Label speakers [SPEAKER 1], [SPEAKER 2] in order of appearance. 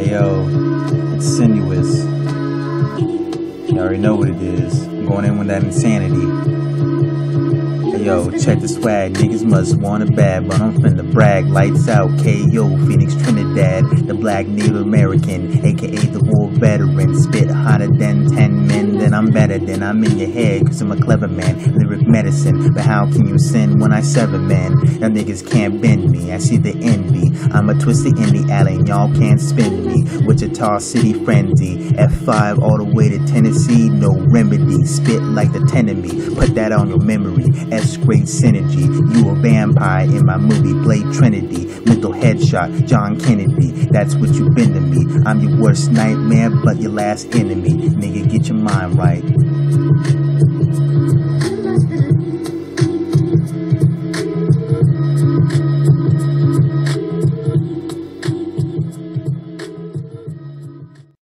[SPEAKER 1] Hey yo, it's sinuous. You already know what it is. I'm going in with that insanity. Hey yo, check the swag. Niggas must want it bad, but I'm finna brag. Lights out, KO, Phoenix Trinidad. The black Native American, aka the war veteran. Spit hotter than 10 men, then I'm better than I'm in your head, cause I'm a clever man. Lyric medicine, but how can you sin when I sever, man? Y'all niggas can't bend me, I see the envy. I'm a twisted in the alley and y'all can't spin me. Wichita City frenzy, F5 all the way to Tennessee, no remedy. Spit like the tenemy, put that on your memory. S-grade synergy, you a vampire in my movie Blade Trinity. Mental headshot, John Kennedy, that's what you been to me. I'm your worst nightmare, but your last enemy. Nigga, get your mind right.